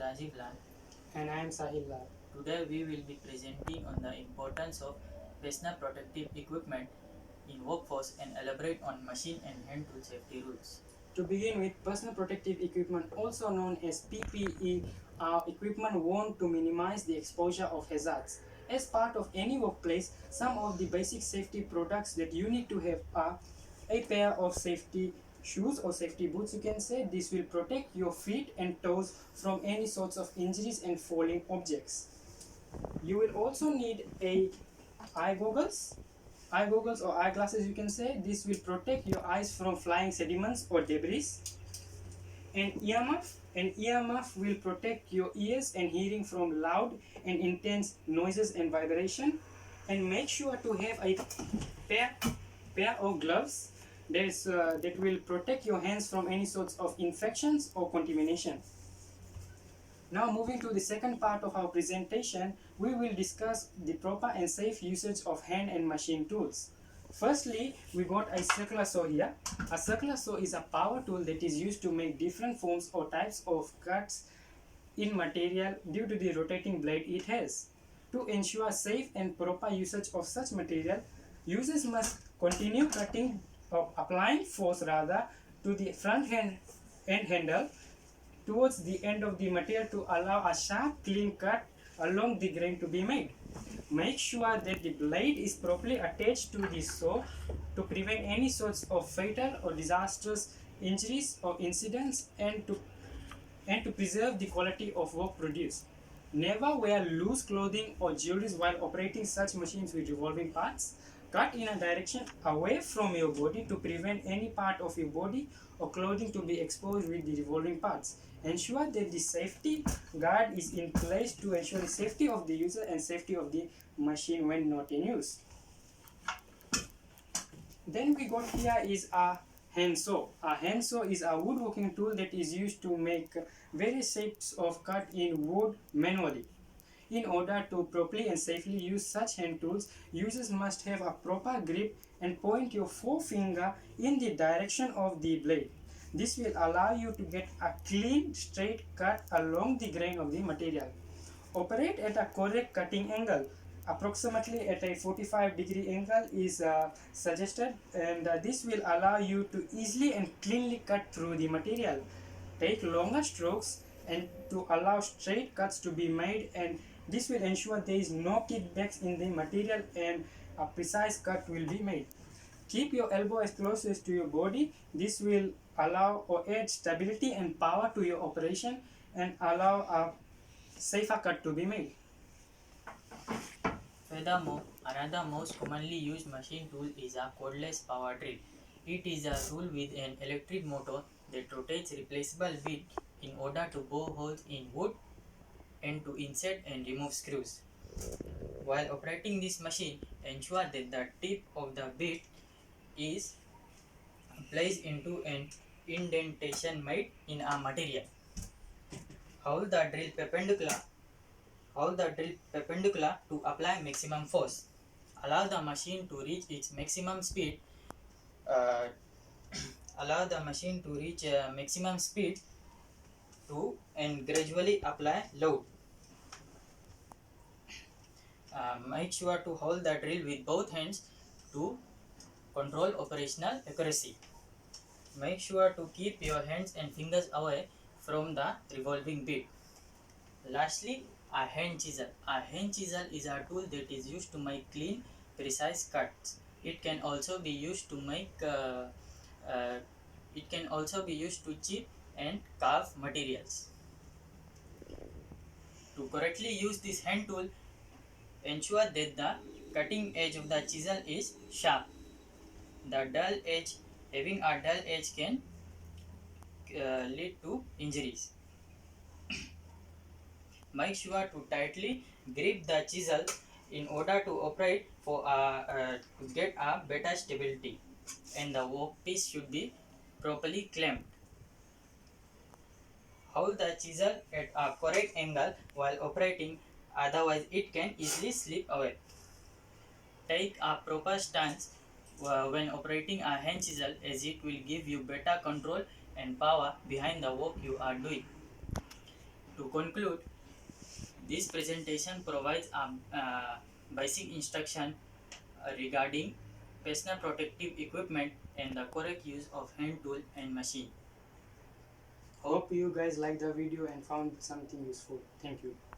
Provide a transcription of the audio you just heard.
Rajiv. And I am Sahil. Today we will be presenting on the importance of personal protective equipment in workforce and elaborate on machine and hand tool safety rules. To begin with, personal protective equipment, also known as PPE, are equipment worn to minimize the exposure of hazards. As part of any workplace, some of the basic safety products that you need to have are a pair of safety shoes or safety boots, you can say. This will protect your feet and toes from any sorts of injuries and falling objects. You will also need a eye goggles or eyeglasses, you can say. This will protect your eyes from flying sediments or debris. An earmuff will protect your ears and hearing from loud and intense noises and vibration. And make sure to have a pair, pair of gloves that will protect your hands from any sorts of infections or contamination. Now moving to the second part of our presentation, we will discuss the proper and safe usage of hand and machine tools. Firstly, we got a circular saw here. A circular saw is a power tool that is used to make different forms or types of cuts in material due to the rotating blade it has. To ensure safe and proper usage of such material, users must continue cutting or applying force rather to the front end handle towards the end of the material to allow a sharp, clean cut along the grain to be made. Make sure that the blade is properly attached to the saw to prevent any sorts of fatal or disastrous injuries or incidents and to preserve the quality of work produced. Never wear loose clothing or jewelry while operating such machines with revolving parts. Cut in a direction away from your body to prevent any part of your body or clothing to be exposed with the revolving parts. Ensure that the safety guard is in place to ensure the safety of the user and safety of the machine when not in use. Then we got here is a hand saw. A hand saw is a woodworking tool that is used to make various shapes of cut in wood manually. In order to properly and safely use such hand tools, users must have a proper grip and point your forefinger in the direction of the blade. This will allow you to get a clean, straight cut along the grain of the material. Operate at a correct cutting angle. Approximately at a 45-degree angle is suggested, and this will allow you to easily and cleanly cut through the material. Take longer strokes and to allow straight cuts to be made, and this will ensure there is no kickbacks in the material and a precise cut will be made. Keep your elbow as close as to your body. This will allow or add stability and power to your operation and allow a safer cut to be made. Furthermore, another most commonly used machine tool is a cordless power drill. It is a tool with an electric motor that rotates replaceable bit in order to bore holes in wood and to insert and remove screws. While operating this machine, ensure that the tip of the bit is placed into an indentation made in a material. Hold the drill perpendicular to apply maximum force. Allow the machine to reach its maximum speed. Uh, Allow the machine to reach maximum speed to and gradually apply load. Make sure to hold the drill with both hands to control operational accuracy. Make sure to keep your hands and fingers away from the revolving bit. Lastly, a hand chisel. A hand chisel is a tool that is used to make clean, precise cuts. It can also be used to chip and carve materials. To correctly use this hand tool, ensure that the cutting edge of the chisel is sharp. Having a dull edge can lead to injuries. Make sure to tightly grip the chisel in order to operate to get a better stability, and the workpiece should be properly clamped. Hold the chisel at a correct angle while operating, otherwise it can easily slip away. Take a proper stance when operating a hand chisel, as it will give you better control and power behind the work you are doing. To conclude, this presentation provides a basic instruction regarding personal protective equipment and the correct use of hand tool and machine. Hope you guys liked the video and found something useful. Thank you.